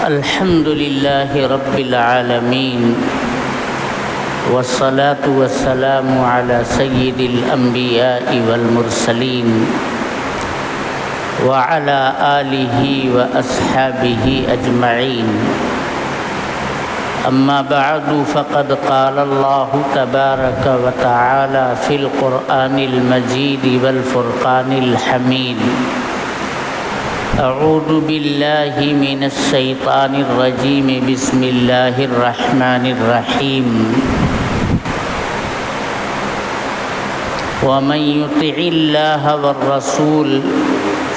الحمد لله رب العالمين والصلاة والسلام على سيد الأنبياء والمرسلين وعلى آله وأصحابه أجمعين. أما بعد فقد قال الله تبارك وتعالى في القرآن المجيد والفرقان الحميد: أعوذ بالله من الشيطان الرجيم بسم الله الرحمن الرحيم. ومن يطع الله والرسول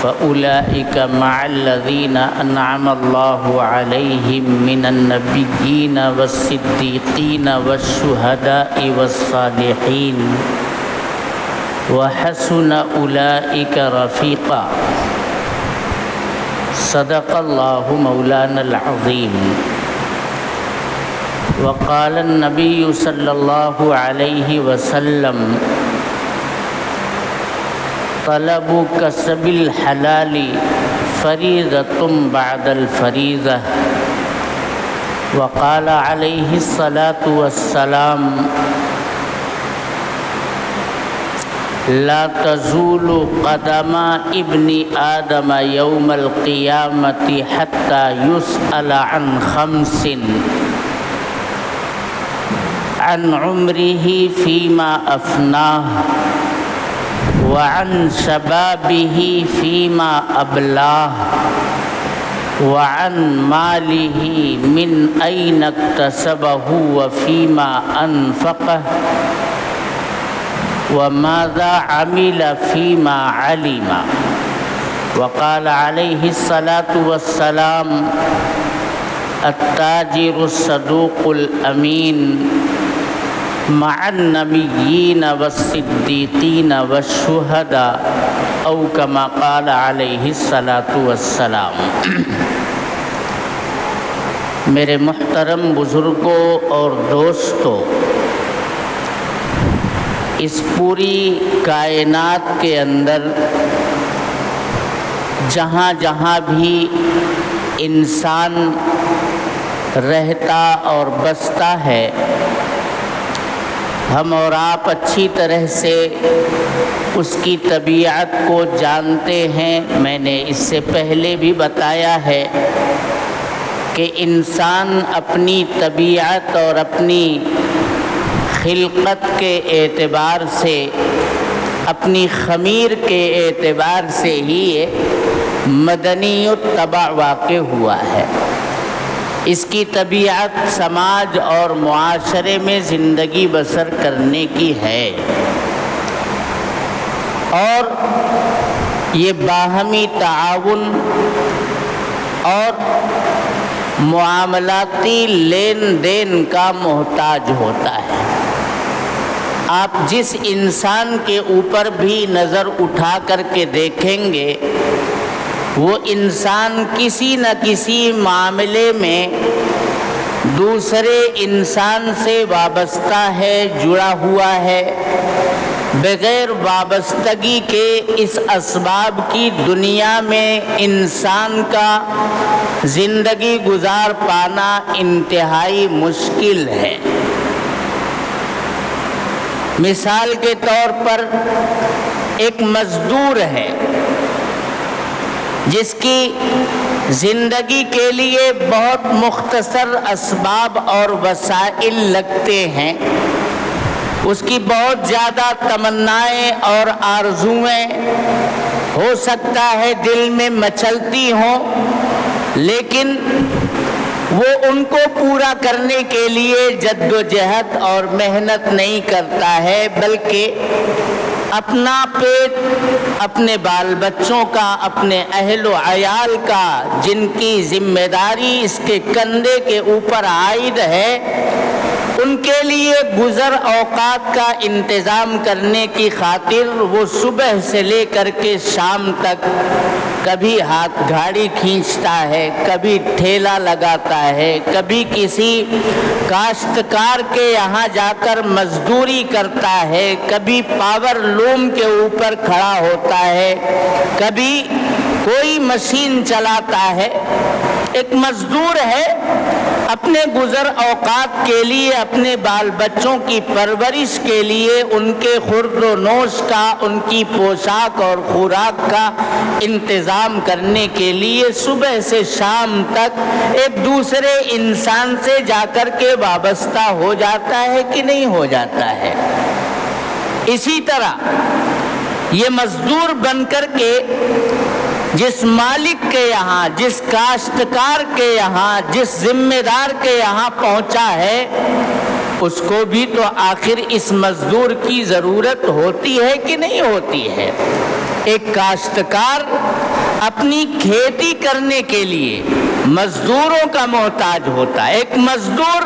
فأولئك مع الذين أنعم الله عليهم من النبيين والصديقين والشهداء والصالحين وحسن أولئك رفيقا. صدق الله مولانا العظيم. وقال النبي صلى الله عليه وسلم: طلب کسب الحلال فریضۃ بعد الفریضہ. وقال علیہ الصلاۃ والسلام: لا تزول قدم ابن آدم یوم القیامة حتى يسأل عن خمس: عن عمره فيما أفناه، وعن شبابه فيما أبلاه، وعن ماله من أين اكتسبه وفيما أنفقه، وماذا عمل فيما علم. وقال عليه الصلاة والسلام: التاجر الصدوق الأمين مع النبيين والصديقين والشهداء، أو كما قال عليه الصلاة والسلام. میرے محترم بزرگوں اور دوستوں، اس پوری کائنات کے اندر جہاں جہاں بھی انسان رہتا اور بستا ہے، ہم اور آپ اچھی طرح سے اس کی طبیعت کو جانتے ہیں. میں نے اس سے پہلے بھی بتایا ہے کہ انسان اپنی طبیعت اور اپنی خلقت کے اعتبار سے، اپنی خمیر کے اعتبار سے ہی مدنی الطبع واقع ہوا ہے. اس کی طبیعت سماج اور معاشرے میں زندگی بسر کرنے کی ہے، اور یہ باہمی تعاون اور معاملاتی لین دین کا محتاج ہوتا ہے. آپ جس انسان کے اوپر بھی نظر اٹھا کر کے دیکھیں گے، وہ انسان کسی نہ کسی معاملے میں دوسرے انسان سے وابستہ ہے، جڑا ہوا ہے. بغیر وابستگی کے اس اسباب کی دنیا میں انسان کا زندگی گزار پانا انتہائی مشکل ہے. مثال کے طور پر ایک مزدور ہے جس کی زندگی کے لیے بہت مختصر اسباب اور وسائل لگتے ہیں. اس کی بہت زیادہ تمنائیں اور آرزویں ہو سکتا ہے دل میں مچلتی ہوں، لیکن وہ ان کو پورا کرنے کے لیے جد و جہد اور محنت نہیں کرتا ہے، بلکہ اپنا پیٹ، اپنے بال بچوں کا، اپنے اہل و عیال کا، جن کی ذمہ داری اس کے کندھے کے اوپر عائد ہے، ان کے لیے گزر اوقات کا انتظام کرنے کی خاطر وہ صبح سے لے کر کے شام تک کبھی ہاتھ گاڑی کھینچتا ہے، کبھی ٹھیلا لگاتا ہے، کبھی کسی کاشتکار کے یہاں جا کر مزدوری کرتا ہے، کبھی پاور لوم کے اوپر کھڑا ہوتا ہے، کبھی کوئی مشین چلاتا ہے. ایک مزدور ہے، اپنے گزر اوقات کے لیے، اپنے بال بچوں کی پرورش کے لیے، ان کے خورد و نوش کا، ان کی پوشاک اور خوراک کا انتظام کرنے کے لیے صبح سے شام تک ایک دوسرے انسان سے جا کر کے وابستہ ہو جاتا ہے کہ نہیں ہو جاتا ہے؟ اسی طرح یہ مزدور بن کر کے جس مالک کے یہاں، جس کاشتکار کے یہاں، جس ذمہ دار کے یہاں پہنچا ہے، اس کو بھی تو آخر اس مزدور کی ضرورت ہوتی ہے کہ نہیں ہوتی ہے؟ ایک کاشتکار اپنی کھیتی کرنے کے لیے مزدوروں کا محتاج ہوتا ہے، ایک مزدور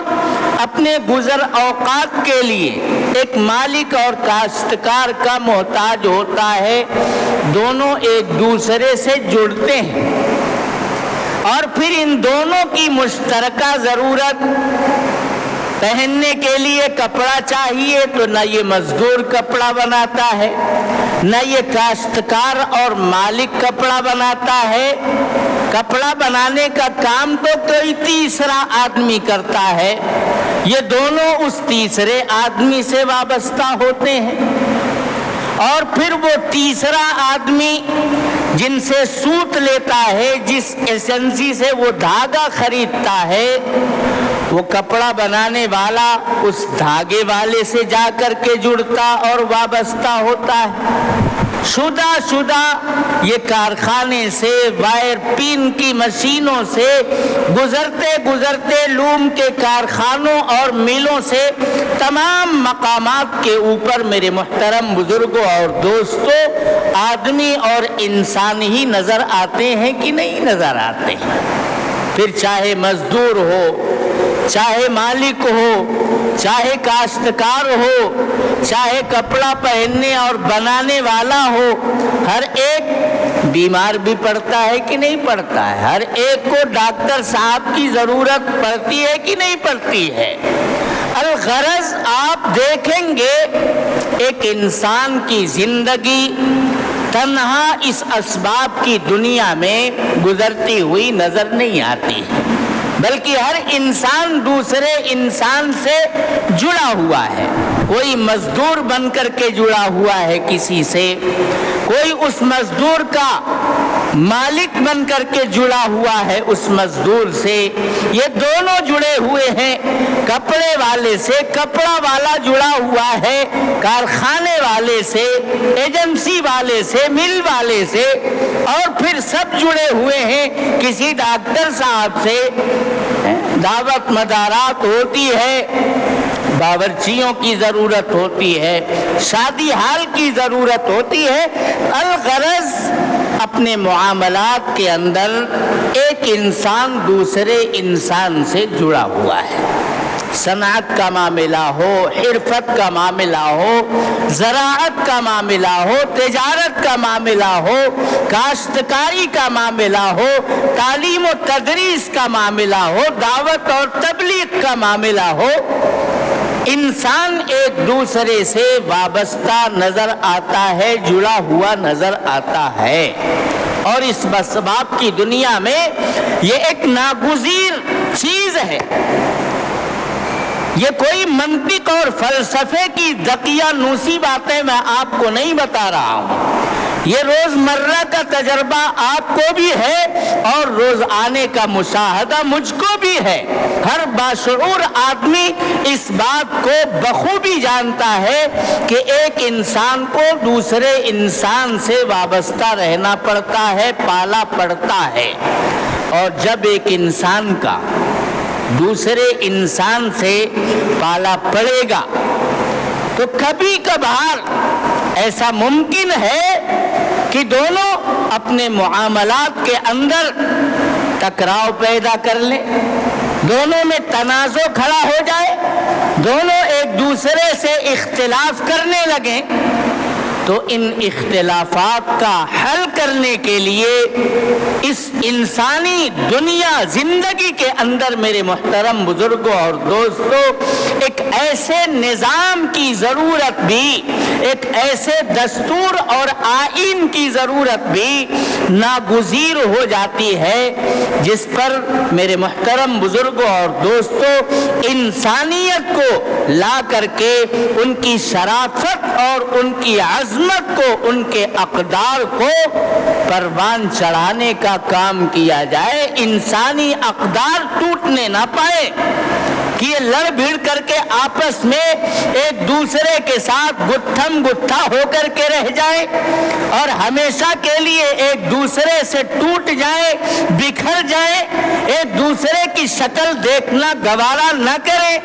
اپنے گزر اوقات کے لیے ایک مالک اور کاشتکار کا محتاج ہوتا ہے۔ دونوں ایک دوسرے سے جڑتے ہیں اور پھر ان دونوں کی مشترکہ ضرورت، پہننے کے لیے کپڑا چاہیے تو نہ یہ مزدور کپڑا بناتا ہے، نہ یہ کاشتکار اور مالک کپڑا بناتا ہے۔ کپڑا بنانے کا کام تو کوئی تیسرا آدمی کرتا ہے، یہ دونوں اس تیسرے آدمی سے وابستہ ہوتے ہیں، اور پھر وہ تیسرا آدمی جن سے سوت لیتا ہے، جس ایجنسی سے وہ دھاگا خریدتا ہے، وہ کپڑا بنانے والا اس دھاگے والے سے جا کر کے جڑتا اور وابستہ ہوتا ہے۔ شدہ یہ کارخانے سے، وائر پین کی مشینوں سے گزرتے لوم کے کارخانوں اور ملوں سے تمام مقامات کے اوپر میرے محترم بزرگوں اور دوستوں، آدمی اور انسان ہی نظر آتے ہیں کہ نہیں نظر آتے ہیں؟ پھر چاہے مزدور ہو، چاہے مالک ہو، چاہے کاشتکار ہو، چاہے کپڑا پہننے اور بنانے والا ہو، ہر ایک بیمار بھی پڑتا ہے کہ نہیں پڑتا ہے؟ ہر ایک کو ڈاکٹر صاحب کی ضرورت پڑتی ہے کہ نہیں پڑتی ہے؟ الغرض آپ دیکھیں گے ایک انسان کی زندگی تنہا اس اسباب کی دنیا میں گزرتی ہوئی نظر نہیں آتی ہے، بلکہ ہر انسان دوسرے انسان سے جڑا ہوا ہے۔ کوئی مزدور بن کر کے جڑا ہوا ہے کسی سے، کوئی اس مزدور کا مالک بن کر کے جڑا ہوا ہے اس مزدور سے، یہ دونوں جڑے ہوئے ہیں۔ کپڑے والے سے کپڑا والا جڑا ہوا ہے، کارخانے والے سے، ایجنسی والے سے، مل والے سے، اور پھر سب جڑے ہوئے ہیں کسی ڈاکٹر صاحب سے۔ دعوت مدارات ہوتی ہے، باورچیوں کی ضرورت ہوتی ہے، شادی حال کی ضرورت ہوتی ہے۔ الغرض اپنے معاملات کے اندر ایک انسان دوسرے انسان سے جڑا ہوا ہے۔ صنعت کا معاملہ ہو، حرفت کا معاملہ ہو، زراعت کا معاملہ ہو، تجارت کا معاملہ ہو، کاشتکاری کا معاملہ ہو، تعلیم و تدریس کا معاملہ ہو، دعوت اور تبلیغ کا معاملہ ہو، انسان ایک دوسرے سے وابستہ نظر آتا ہے، جڑا ہوا نظر آتا ہے، اور اس اسباب کی دنیا میں یہ ایک ناگزیر چیز ہے۔ یہ کوئی منطق اور فلسفے کی دقیانوسی باتیں میں آپ کو نہیں بتا رہا ہوں، یہ روزمرہ کا تجربہ آپ کو بھی ہے اور روز آنے کا مشاہدہ مجھ کو بھی ہے۔ ہر باشعور آدمی اس بات کو بخوبی جانتا ہے کہ ایک انسان کو دوسرے انسان سے وابستہ رہنا پڑتا ہے، پالا پڑتا ہے، اور جب ایک انسان کا دوسرے انسان سے پالا پڑے گا تو کبھی کبھار ایسا ممکن ہے کہ دونوں اپنے معاملات کے اندر ٹکراؤ پیدا کر لیں، دونوں میں تنازع کھڑا ہو جائے، دونوں ایک دوسرے سے اختلاف کرنے لگیں، تو ان اختلافات کا حل کرنے کے لیے اس انسانی دنیا زندگی کے اندر میرے محترم بزرگوں اور دوستوں ایک ایسے نظام کی ضرورت بھی، ایک ایسے دستور اور آئین کی ضرورت بھی ناگزیر ہو جاتی ہے جس پر میرے محترم بزرگوں اور دوستوں انسانیت کو لا کر کے ان کی شرافت اور ان کی عظمت کو، ان کے اقدار کو پروان چڑھانے کا کام کیا جائے، انسانی اقدار ٹوٹنے نہ پائے کہ یہ لڑ بھیڑ کر کے آپس میں ایک دوسرے کے ساتھ گتھم گتھا ہو کر کے رہ جائے اور ہمیشہ کے لیے ایک دوسرے سے ٹوٹ جائے، بکھر جائے، ایک دوسرے کی شکل دیکھنا گوارا نہ کرے،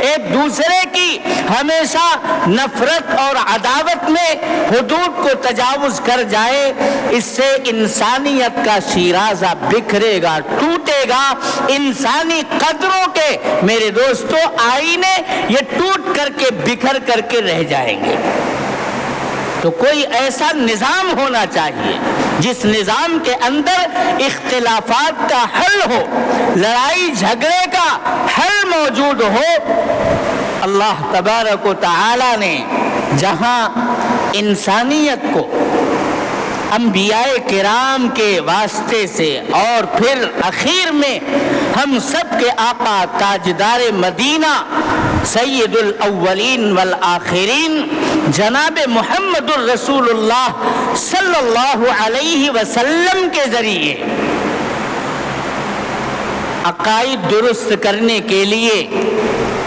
ایک دوسرے کی ہمیشہ نفرت اور عداوت میں حدود کو تجاوز کر جائے، اس سے انسانیت کا شیرازہ بکھرے گا، ٹوٹے گا، انسانی قدروں کے میرے دوستوں آئینے یہ ٹوٹ کر کے بکھر کر کے رہ جائیں گے۔ تو کوئی ایسا نظام ہونا چاہیے جس نظام کے اندر اختلافات کا حل ہو، لڑائی جھگڑے کا حل موجود ہو۔ اللہ تبارک و تعالی نے جہاں انسانیت کو انبیاء کرام کے واسطے سے اور پھر اخیر میں ہم سب کے آقا تاجدار مدینہ سید الاولین والآخرین جناب محمد الرسول اللہ صلی اللہ علیہ وسلم کے ذریعے عقائد درست کرنے کے لیے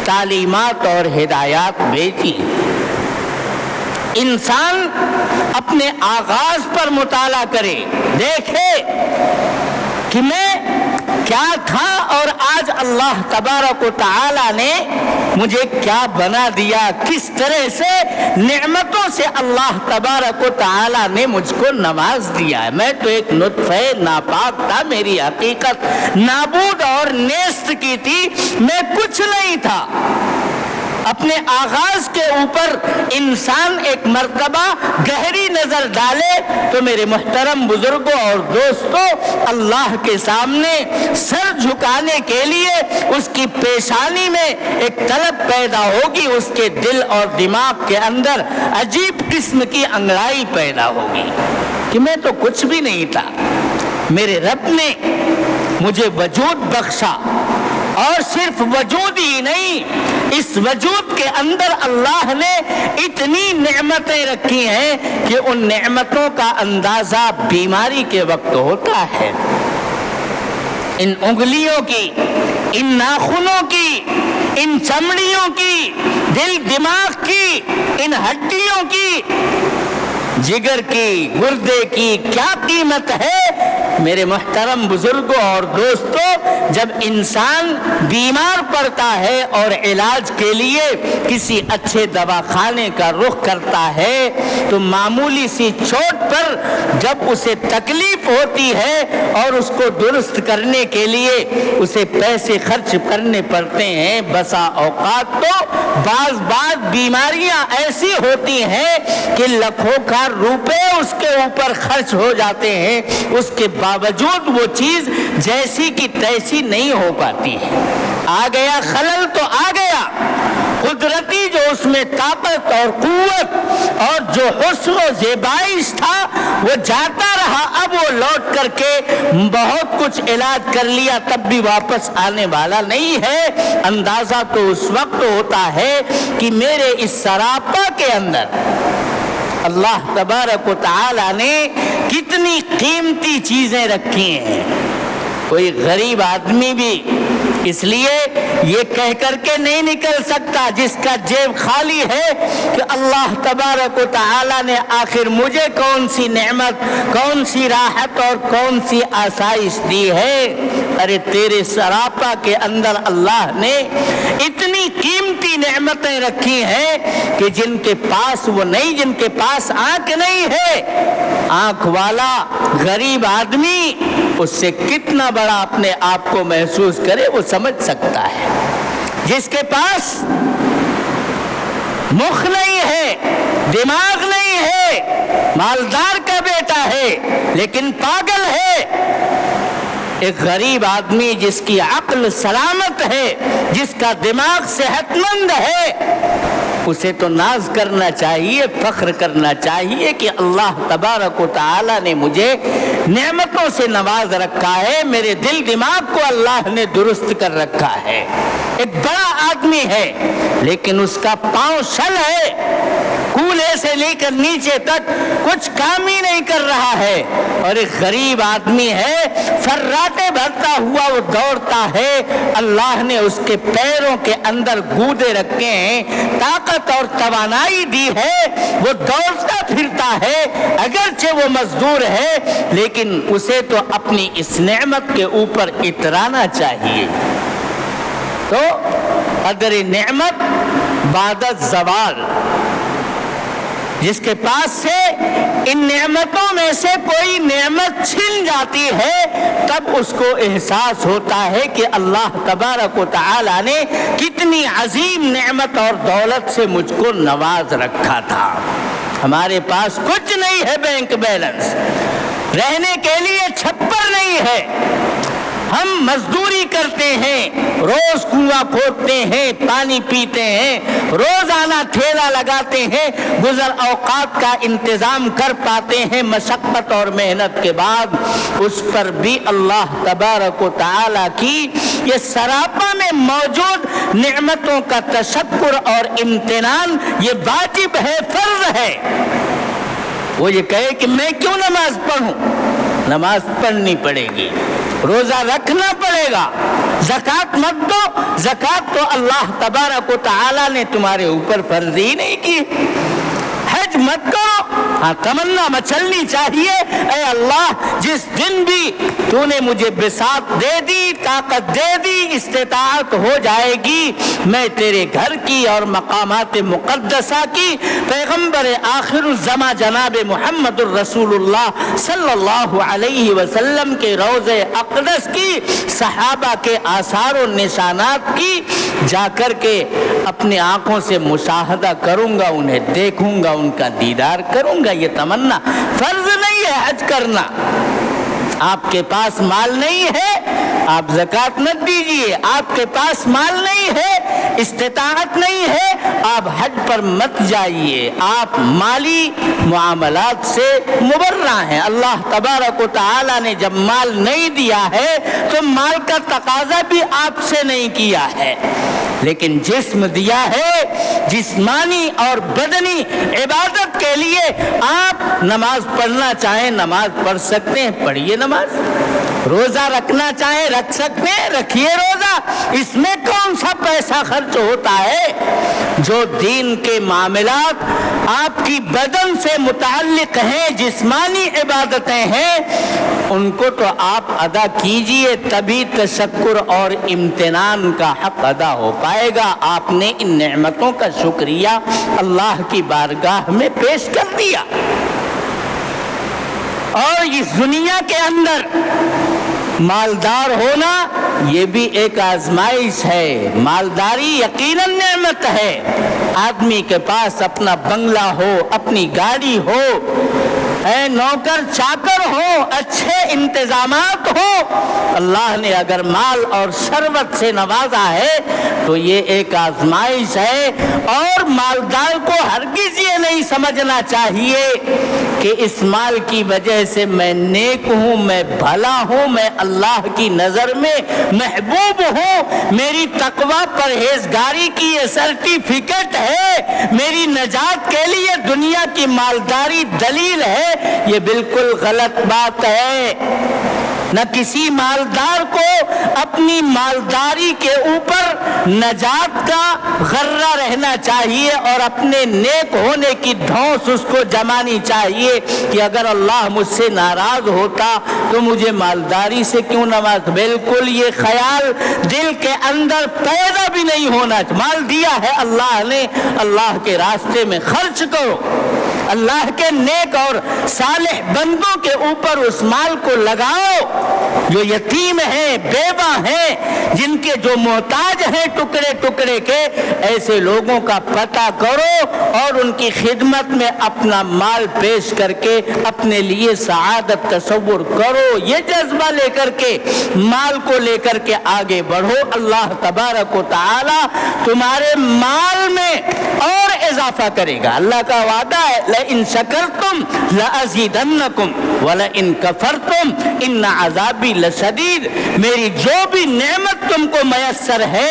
تعلیمات اور ہدایات بھیجی، انسان اپنے آغاز پر مطالعہ کرے، دیکھے کہ میں کیا تھا اور آج اللہ تبارک و تعالی نے مجھے کیا بنا دیا، کس طرح سے نعمتوں سے اللہ تبارک و تعالی نے مجھ کو نواز دیا ہے۔ میں تو ایک نطفہ ناپاک تھا، میری حقیقت نابود اور نیست کی تھی، میں کچھ نہیں تھا۔ اپنے آغاز کے اوپر انسان ایک مرتبہ گہری نظر ڈالے تو میرے محترم بزرگوں اور دوستوں اللہ کے سامنے سر جھکانے کے لیے اس کی پیشانی میں ایک طلب پیدا ہوگی، اس کے دل اور دماغ کے اندر عجیب قسم کی انگڑائی پیدا ہوگی کہ میں تو کچھ بھی نہیں تھا، میرے رب نے مجھے وجود بخشا، اور صرف وجود ہی نہیں، اس وجود کے اندر اللہ نے اتنی نعمتیں رکھی ہیں کہ ان نعمتوں کا اندازہ بیماری کے وقت ہوتا ہے۔ ان انگلیوں کی، ان ناخنوں کی، ان چمڑیوں کی، دل دماغ کی، ان ہڈیوں کی، جگر کی، گردے کی کیا قیمت ہے میرے محترم بزرگوں اور دوستوں۔ جب انسان بیمار پڑتا ہے اور علاج کے لیے کسی اچھے دواخانے کا رخ کرتا ہے تو معمولی سی چوٹ پر جب اسے تکلیف ہوتی ہے اور اس کو درست کرنے کے لیے اسے پیسے خرچ کرنے پڑتے ہیں، بسا اوقات تو بعض بیماریاں ایسی ہوتی ہیں کہ لاکھوں کا روپے اس کے اوپر خرچ ہو جاتے ہیں، اس کے باوجود وہ چیز جیسی کی تیسی نہیں ہو پاتی ہے۔ آ گیا خلل تو آ گیا، قدرتی جو اس میں طاقت اور قوت اور جو حسن و زیبائش تھا وہ جاتا رہا، اب وہ لوٹ کر کے بہت کچھ علاج کر لیا تب بھی واپس آنے والا نہیں ہے۔ اندازہ تو اس وقت ہوتا ہے کہ میرے اس سراپا کے اندر اللہ تبارک و تعالی نے کتنی قیمتی چیزیں رکھی ہیں۔ کوئی غریب آدمی بھی اس لیے یہ کہہ کر کے نہیں نکل سکتا جس کا جیب خالی ہے کہ اللہ تبارک و تعالی نے آخر مجھے کون سی نعمت، کون سی راحت اور کون سی آسائش دی ہے۔ ارے تیرے سراپا کے اندر اللہ نے اتنی قیمتی نعمتیں رکھی ہیں کہ جن کے پاس وہ نہیں، جن کے پاس آنکھ نہیں ہے، آنکھ والا غریب آدمی اس سے کتنا بڑا اپنے آپ کو محسوس کرے وہ سمجھ سکتا ہے۔ جس کے پاس مخ نہیں ہے، دماغ نہیں ہے، مالدار کا بیٹا ہے لیکن پاگل ہے، ایک غریب آدمی جس کی عقل سلامت ہے، جس کا دماغ صحت مند ہے، اسے تو ناز کرنا چاہیے، فخر کرنا چاہیے کہ اللہ تبارک و تعالی نے مجھے نعمتوں سے نواز رکھا ہے، میرے دل دماغ کو اللہ نے درست کر رکھا ہے۔ ایک بڑا آدمی ہے لیکن اس کا پاؤں شل ہے، کولے سے لے کر نیچے تک کچھ کام ہی نہیں کر رہا ہے، اور ایک غریب آدمی ہے، فراٹے بھرتا ہوا وہ دوڑتا ہے، اللہ نے اس کے پیروں کے اندر گودے رکھے ہیں، طاقت اور توانائی دی ہے، وہ دوڑتا پھرتا ہے، اگرچہ وہ مزدور ہے لیکن اسے تو اپنی اس نعمت کے اوپر اترانا چاہیے۔ تو قدر نعمت بعد الزوال، جس کے پاس سے ان نعمتوں میں سے کوئی نعمت چھن جاتی ہے تب اس کو احساس ہوتا ہے کہ اللہ تبارک و تعالی نے کتنی عظیم نعمت اور دولت سے مجھ کو نواز رکھا تھا۔ ہمارے پاس کچھ نہیں ہے، بینک بیلنس، رہنے کے لیے چھپر نہیں ہے، ہم مزدوری کرتے ہیں، روز کنواں کھودتے ہیں، پانی پیتے ہیں، روزانہ ٹھیلا لگاتے ہیں، گزر اوقات کا انتظام کر پاتے ہیں مشقت اور محنت کے بعد، اس پر بھی اللہ تبارک و تعالی کی یہ سراپا میں موجود نعمتوں کا تشکر اور امتنان یہ واجب ہے، فرض ہے۔ وہ یہ کہے کہ میں کیوں نماز پڑھوں؟ نماز پڑھنی پڑے گی، روزہ رکھنا پڑے گا، زکوٰۃ مت دو، زکوٰۃ تو اللہ تبارک و تعالی نے تمہارے اوپر فرض ہی نہیں کی، حج مت کرو، ہاں تمنا مچلنی چاہیے، اے اللہ جس دن بھی تو نے مجھے بساط دے دی، طاقت دے دی، استطاعت ہو جائے گی، میں تیرے گھر کی اور مقامات مقدسہ کی، پیغمبر آخر الزماں جناب محمد الرسول اللہ صلی اللہ علیہ وسلم کے روضہ اقدس کی، صحابہ کے آثار و نشانات کی جا کر کے اپنی آنکھوں سے مشاہدہ کروں گا، انہیں دیکھوں گا، ان کا دیدار کروں گا۔ یہ تمنا فرض نہیں ہے حج کرنا۔ آپ کے پاس مال نہیں ہے، آپ زکوٰۃ مت دیجیے، آپ کے پاس مال نہیں ہے، استطاعت نہیں ہے، آپ حج پر مت جائیے، آپ مالی معاملات سے مبرہ ہیں۔ اللہ تبارک و تعالی نے جب مال نہیں دیا ہے تو مال کا تقاضا بھی آپ سے نہیں کیا ہے، لیکن جسم دیا ہے، جسمانی اور بدنی عبادت کے لیے آپ نماز پڑھنا چاہیں نماز پڑھ سکتے ہیں، پڑھیے نماز، روزہ رکھنا چاہیں رکھ سکتے ہیں، رکھیے روزہ، اس میں کون سا پیسہ خرچ ہوتا ہے؟ جو دین کے معاملات آپ کی بدن سے متعلق ہیں، جسمانی عبادتیں ہیں، ان کو تو آپ ادا کیجئے، تبھی تشکر اور امتنان کا حق ادا ہو پائے گا۔ آپ نے ان نعمتوں کا شکریہ اللہ کی بارگاہ میں پیش کر دیا۔ اور اس دنیا کے اندر مالدار ہونا یہ بھی ایک آزمائش ہے۔ مالداری یقیناً نعمت ہے، آدمی کے پاس اپنا بنگلہ ہو، اپنی گاڑی ہو، نوکر چاکر ہو، اچھے انتظامات ہو، اللہ نے اگر مال اور ثروت سے نوازا ہے تو یہ ایک آزمائش ہے، اور مالدار کو ہرگز یہ نہیں سمجھنا چاہیے کہ اس مال کی وجہ سے میں نیک ہوں، میں بھلا ہوں، میں اللہ کی نظر میں محبوب ہوں، میری تقوی پرہیزگاری کی یہ سرٹیفکیٹ ہے، میری نجات کے لیے دنیا کی مالداری دلیل ہے۔ یہ بالکل غلط بات ہے۔ نہ کسی مالدار کو اپنی مالداری کے اوپر نجات کا غرہ رہنا چاہیے اور اپنے نیک ہونے کی دھوس اس کو جمانی چاہیے کہ اگر اللہ مجھ سے ناراض ہوتا تو مجھے مالداری سے کیوں نواز۔ بالکل یہ خیال دل کے اندر پیدا بھی نہیں ہونا۔ مال دیا ہے اللہ نے، اللہ کے راستے میں خرچ کرو، اللہ کے نیک اور صالح بندوں کے اوپر اس مال کو لگاؤ جو یتیم ہیں، بیوہ ہیں، جن کے جو محتاج ہیں ٹکڑے ٹکڑے کے، ایسے لوگوں کا پتہ کرو اور ان کی خدمت میں اپنا مال پیش کر کے اپنے لیے سعادت تصور کرو۔ یہ جذبہ لے کر کے مال کو لے کر کے آگے بڑھو، اللہ تبارک و تعالی تمہارے مال میں اور اضافہ کرے گا۔ اللہ کا وعدہ ہے لئن شکرتم لازیدنکم ولئن کفرتم ان عذابی لشدید، میری جو بھی نعمت تم کو میسر ہے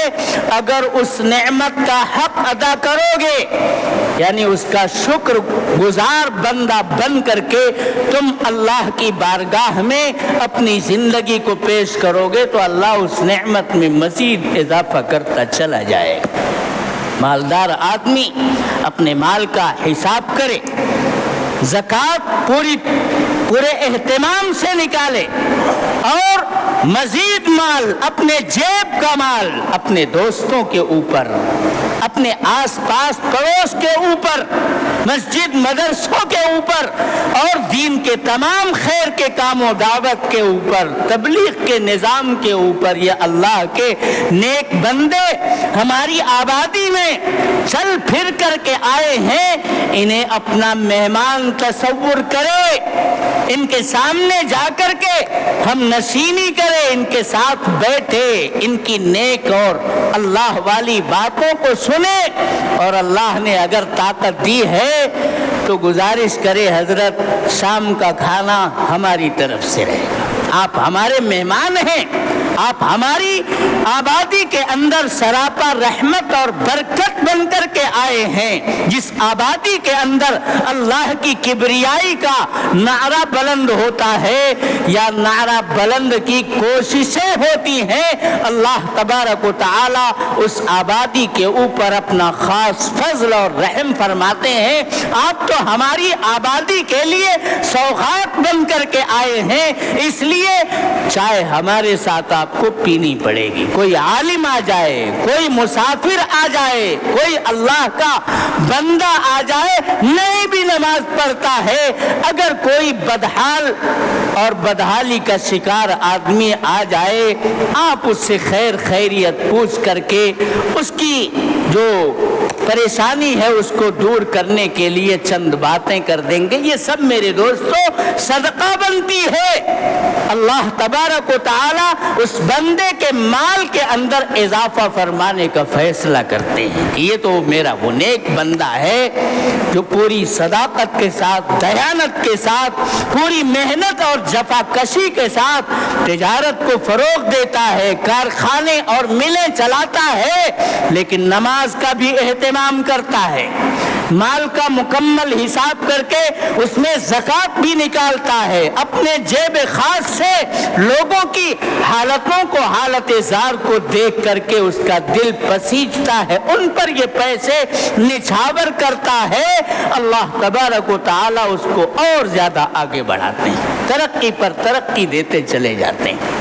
اگر اس نعمت کا حق ادا کرو گے، یعنی اس کا شکر گزار بندہ بن کر کے تم اللہ کی بارگاہ میں اپنی زندگی کو پیش کرو گے تو اللہ اس نعمت میں مزید اضافہ کرتا چلا جائے گا۔ مالدار آدمی اپنے مال کا حساب کرے، زکوٰۃ پورے اہتمام سے نکالے اور مزید مال، اپنے جیب کا مال اپنے دوستوں کے اوپر، اپنے آس پاس پڑوس کے اوپر، مسجد مدرسوں کے اوپر اور دین کے تمام خیر کے کام و دعوت کے اوپر، تبلیغ کے نظام کے اوپر، یہ اللہ کے نیک بندے ہماری آبادی میں چل پھر کر کے آئے ہیں، انہیں اپنا مہمان تصور کرے، ان کے سامنے جا کر کے ہم نشینی کرے، ان کے ساتھ بیٹھے، ان کی نیک اور اللہ والی باتوں کو سنے، اور اللہ نے اگر طاقت دی ہے تو گزارش کرے حضرت شام کا کھانا ہماری طرف سے رہے گا، آپ ہمارے مہمان ہیں، آپ ہماری آبادی کے اندر سراپا رحمت اور برکت بن کر کے آئے ہیں۔ جس آبادی کے اندر اللہ کی کبریائی کا نعرہ بلند ہوتا ہے یا نعرہ بلند کی کوششیں ہوتی ہیں، اللہ تبارک و تعالی اس آبادی کے اوپر اپنا خاص فضل اور رحم فرماتے ہیں۔ آپ تو ہماری آبادی کے لیے سوغات بن کر کے آئے ہیں، اس لیے چائے ہمارے ساتھ آپ کو پینی پڑے گی۔ کوئی عالم آ جائے، کوئی مسافر آ جائے، کوئی اللہ کا بندہ آ جائے، نہیں بھی نماز پڑھتا ہے، اگر کوئی بدحال اور بدحالی کا شکار آدمی آ جائے، آپ اس سے خیر خیریت پوچھ کر کے اس کی جو پریشانی ہے اس کو دور کرنے کے لیے چند باتیں کر دیں گے۔ یہ سب میرے دوستوں صدقہ بنتی ہے۔ اللہ تبارک و تعالی اس بندے کے مال کے اندر اضافہ فرمانے کا فیصلہ کرتے ہیں۔ یہ تو میرا وہ نیک بندہ ہے جو پوری صداقت کے ساتھ، دیانت کے ساتھ، پوری محنت اور جفا کشی کے ساتھ تجارت کو فروغ دیتا ہے، کارخانے اور ملیں چلاتا ہے، لیکن نماز کا بھی اہتمام کرتا ہے، مال کا مکمل حساب کر کے اس میں زکوٰۃ بھی نکالتا ہے، اپنے جیب خاص سے لوگوں کی حالتوں کو، حالت زار کو دیکھ کر کے اس کا دل پسیجتا ہے، ان پر یہ پیسے نچھاور کرتا ہے، اللہ تبارک و تعالی اس کو اور زیادہ آگے بڑھاتے ہیں، ترقی پر ترقی دیتے چلے جاتے ہیں۔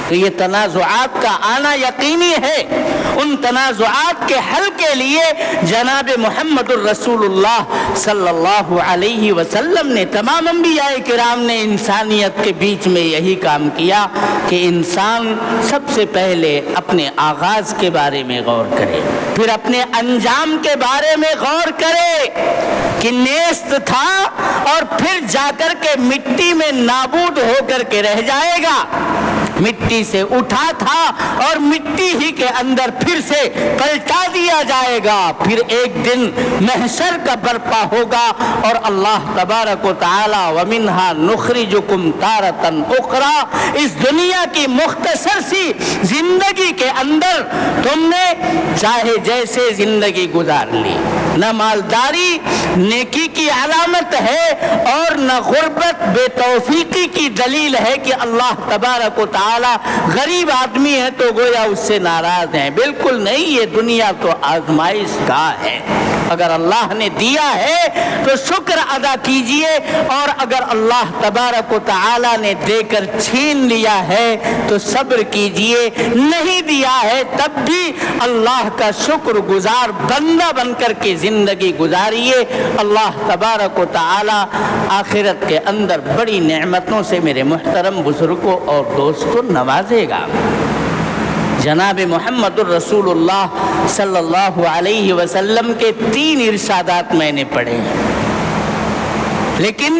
تو یہ تنازعات کا آنا یقینی ہے۔ ان تنازعات کے حل کے لیے جناب محمد الرسول اللہ صلی اللہ علیہ وسلم نے، تمام انبیاء کرام نے انسانیت کے بیچ میں یہی کام کیا کہ انسان سب سے پہلے اپنے آغاز کے بارے میں غور کرے، پھر اپنے انجام کے بارے میں غور کرے کہ نیست تھا اور پھر جا کر کے مٹی میں نابود ہو کر کے رہ جائے گا، مٹی سے اٹھا تھا اور مٹی ہی کے اندر پھر سے پلٹا دیا جائے گا، پھر ایک دن محشر کا برپا ہوگا اور اللہ تبارک و تعالی وَمِنْهَا نُخْرِجُكُمْ تَارَةً أُخْرَى، اس دنیا کی مختصر سی زندگی کے اندر تم نے چاہے جیسے زندگی گزار لی، نہ مالداری نیکی کی علامت ہے اور نہ غربت بے توفیقی کی دلیل ہے کہ اللہ تبارک و تعالی غریب آدمی ہے تو گویا اس سے ناراض ہیں، بالکل نہیں، یہ دنیا تو آزمائش گاہ ہے، اگر اللہ نے دیا ہے تو شکر ادا کیجئے، اور اگر اللہ تبارک و تعالی نے دے کر چھین لیا ہے تو صبر کیجئے، نہیں دیا ہے تب بھی اللہ کا شکر گزار بندہ بن کر کے زندگی گزاریے، اللہ تبارک و تعالی آخرت کے اندر بڑی نعمتوں سے میرے محترم بزرگوں اور دوستوں نوازے گا۔ جناب محمد الرسول اللہ صلی اللہ علیہ وسلم کے 3 ارشادات میں نے پڑھے ہیں، لیکن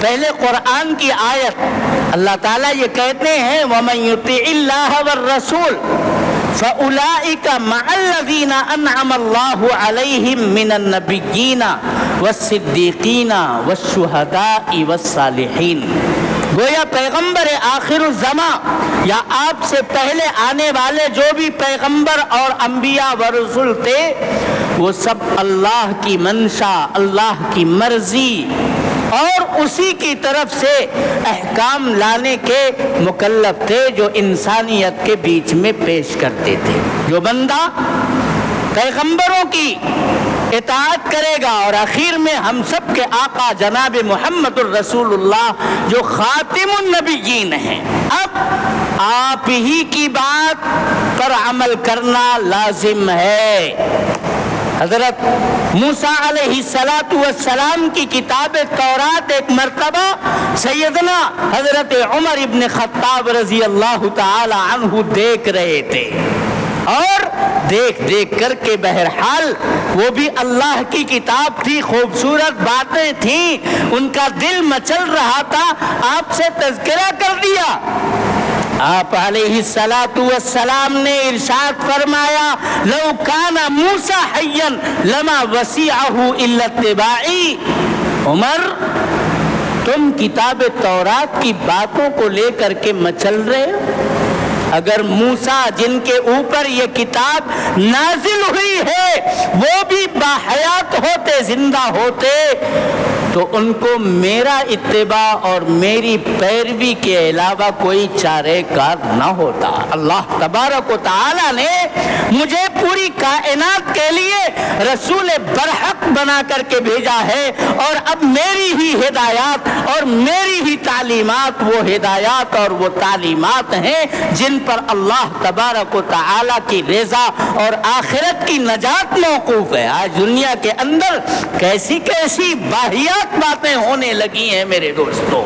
پہلے قرآن کی آیت اللہ تعالیٰ یہ کہتے ہیں وَمَن يُطِعِ اللَّهَ وَالرَّسُولَ فَأُولَئِكَ مَعَ الَّذِينَ أَنْعَمَ اللَّهُ عَلَيْهِمْ مِنَ النَّبِيِّينَ وَالصِّدِّيقِينَ وَالشُّهَدَاءِ وَالصَّالِحِينَ۔ گویا پیغمبر آخر الزمان یا آپ سے پہلے آنے والے جو بھی پیغمبر اور انبیاء و رسول تھے، وہ سب اللہ کی منشا، اللہ کی مرضی اور اسی کی طرف سے احکام لانے کے مکلف تھے جو انسانیت کے بیچ میں پیش کرتے تھے۔ جو بندہ پیغمبروں کی اطاعت کرے گا اور آخر میں ہم سب کے آقا جناب محمد الرسول اللہ جو خاتم النبیین ہیں، اب آپ ہی کی بات پر عمل کرنا لازم ہے۔ حضرت موسیٰ علیہ السلام کی کتاب تورات ایک مرتبہ سیدنا حضرت عمر ابن خطاب رضی اللہ تعالی عنہ دیکھ رہے تھے، اور دیکھ کر کے بہرحال وہ بھی اللہ کی کتاب تھی، خوبصورت باتیں تھیں، ان کا دل مچل رہا تھا، آپ سے تذکرہ کر دیا۔ آپ علیہ السلام نے ارشاد فرمایا لو کان موسیٰ حیا لما وسعہ الا اتباعی۔ عمر، تم کتاب تورات کی باتوں کو لے کر کے مچل رہے ہو؟ اگر موسیٰ جن کے اوپر یہ کتاب نازل ہوئی ہے وہ بھی باحیات ہوتے، زندہ ہوتے، تو ان کو میرا اتباع اور میری پیروی کے علاوہ کوئی چارہ کار نہ ہوتا۔ اللہ تبارک و تعالی نے مجھے پوری کائنات کے لیے رسول برحق بنا کر کے بھیجا ہے، اور اب میری ہی ہدایات اور میری ہی تعلیمات وہ ہدایات اور وہ تعلیمات ہیں جن پر اللہ تبارک و تعالی کی رضا اور آخرت کی نجات موقوف ہے۔ آج دنیا کے اندر کیسی کیسی واہیات باتیں ہونے لگی ہیں میرے دوستوں۔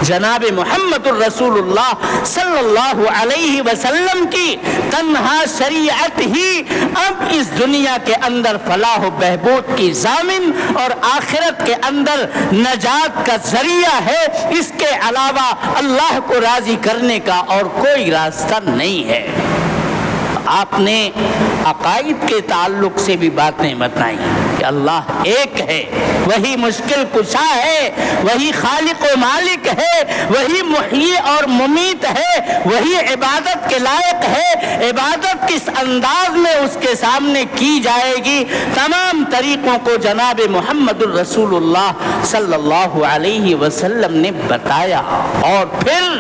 جناب محمد الرسول اللہ صلی اللہ علیہ وسلم کی تنہا شریعت ہی اب اس دنیا کے اندر فلاح و بہبود کی ضامن اور آخرت کے اندر نجات کا ذریعہ ہے، اس کے علاوہ اللہ کو راضی کرنے کا اور کوئی راستہ نہیں ہے۔ آپ نے عقائد کے تعلق سے بھی باتیں بتائیں کہ اللہ ایک ہے، وہی مشکل کشا ہے، وہی خالق و مالک ہے، وہی محیی اور ممیت ہے، وہی عبادت کے لائق ہے۔ عبادت کس انداز میں اس کے سامنے کی جائے گی، تمام طریقوں کو جناب محمد الرسول اللہ صلی اللہ علیہ وسلم نے بتایا، اور پھر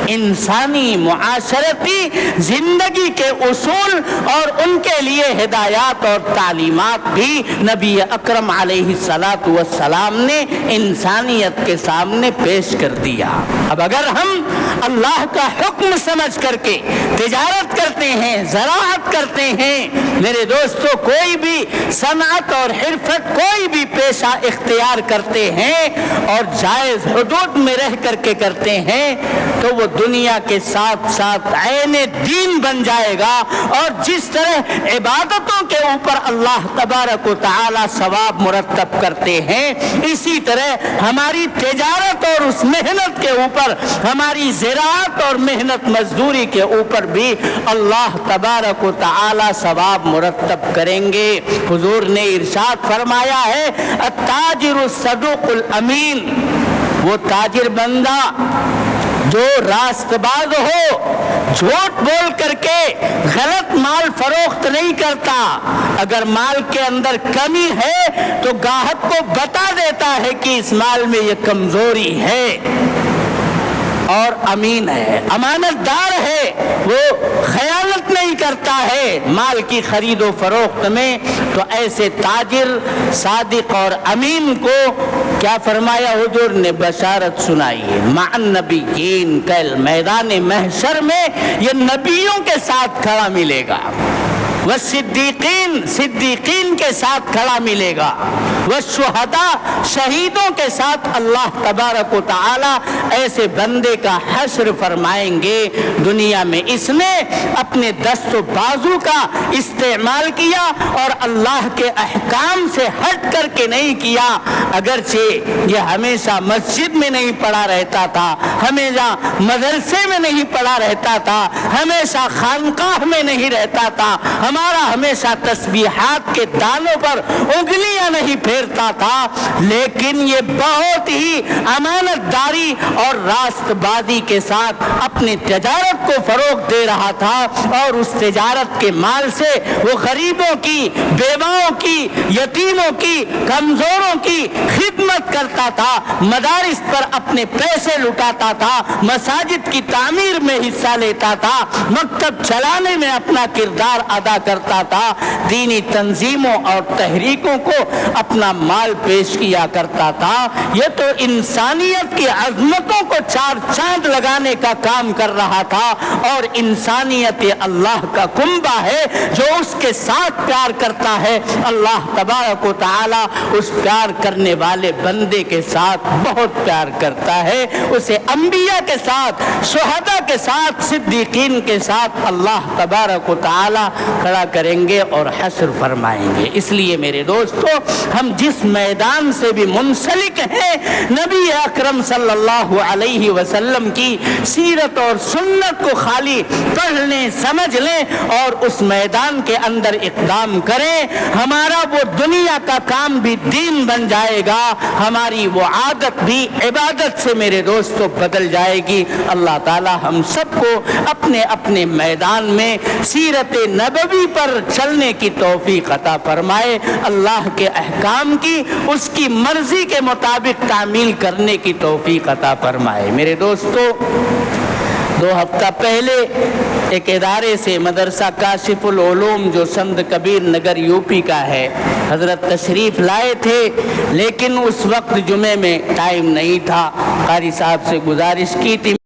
انسانی معاشرتی زندگی کے اصول اور ان کے لیے ہدایات اور تعلیمات بھی نبی اکرم علیہ السلام نے انسانیت کے سامنے پیش کر دیا۔ اب اگر ہم اللہ کا حکم سمجھ کر کے تجارت کرتے ہیں، زراعت کرتے ہیں، میرے دوستو کوئی بھی صنعت اور حرفت، کوئی بھی پیشہ اختیار کرتے ہیں اور جائز حدود میں رہ کر کے کرتے ہیں، تو وہ دنیا کے ساتھ ساتھ عین دین بن جائے گا، اور جس طرح عبادتوں کے اوپر اللہ تبارک و تعالی ثواب مرتب کرتے ہیں، اسی طرح ہماری تجارت اور اس محنت کے اوپر، ہماری زراعت اور محنت مزدوری کے اوپر بھی اللہ تبارک و تعالی ثواب مرتب کریں گے۔ حضور نے ارشاد فرمایا ہے التاجر الصدوق الامین، وہ تاجر بندہ جو راست باز ہو، جھوٹ بول کر کے غلط مال فروخت نہیں کرتا، اگر مال کے اندر کمی ہے تو گاہک کو بتا دیتا ہے کہ اس مال میں یہ کمزوری ہے، اور امین ہے، امانت دار ہے، وہ خیانت نہیں کرتا ہے مال کی خرید و فروخت میں۔ تو ایسے تاجر صادق اور امین کو کیا فرمایا حضور نے؟ بشارت سنائی ہے مع النبیین، کل میدان محشر میں یہ نبیوں کے ساتھ کھڑا ملے گا۔ والصدیقین صدیقین کے ساتھ کھڑا ملے گا، والشہداء شہیدوں کے ساتھ اللہ تبارک و تعالی ایسے بندے کا حشر فرمائیں گے۔ دنیا میں اس نے اپنے دست و بازو کا استعمال کیا اور اللہ کے احکام سے ہٹ کر کے نہیں کیا، اگرچہ یہ ہمیشہ مسجد میں نہیں پڑا رہتا تھا، ہمیشہ مدرسے میں نہیں پڑا رہتا تھا، ہمیشہ خانقاہ میں نہیں رہتا تھا، ہمارا ہمیشہ تسبیحات کے دانوں پر انگلیاں نہیں پھیرتا تھا، لیکن یہ بہت ہی امانت داری اور راست بازی کے ساتھ اپنی تجارت کو فروغ دے رہا تھا، اور اس تجارت کے مال سے وہ غریبوں کی، بیواؤں کی، یتیموں کی، کمزوروں کی خدمت کرتا تھا، مدارس پر اپنے پیسے لٹاتا تھا، مساجد کی تعمیر میں حصہ لیتا تھا، مکتب چلانے میں اپنا کردار ادا کرتا تھا، دینی تنظیموں اور تحریکوں کو اپنا مال پیش کیا کرتا تھا۔ یہ تو انسانیت کی عظمتوں کو چار چاند لگانے کا کام کر رہا تھا، اور انسانیت اللہ کا کنبہ ہے جو اس کے ساتھ پیار کرتا ہے۔ اللہ تبارک و تعالی اس پیار کرنے والے بندے کے ساتھ بہت پیار کرتا ہے، اسے انبیاء کے ساتھ، شہداء کے ساتھ، صدیقین کے ساتھ اللہ تبارک و تعالی کھڑا کریں گے اور حشر فرمائیں گے۔ اس لیے میرے دوستو، ہم جس میدان سے بھی منسلک ہیں، نبی اکرم صلی اللہ علیہ وسلم کی سیرت اور سنت کو خالی پڑھ لیں، سمجھ لیں اور اس میدان کے اندر اقدام کریں، ہمارا وہ دنیا کا کام بھی دین بن جائے گا، ہماری وہ عادت بھی عبادت سے میرے دوستو بدل جائے گی۔ اللہ تعالی ہم سب کو اپنے اپنے میدان میں سیرت نبوی پر چلنے کی توفیق عطا فرمائے، اللہ کے احکام کی، اس کی مرضی کے مطابق تعمیل کرنے کی توفیق عطا فرمائے۔ میرے دوستو، 2 ہفتہ پہلے ایک ادارے سے، مدرسہ کاشف العلوم جو سند کبیر نگر یوپی کا ہے، حضرت تشریف لائے تھے، لیکن اس وقت جمعے میں ٹائم نہیں تھا، قاری صاحب سے گزارش کی تھی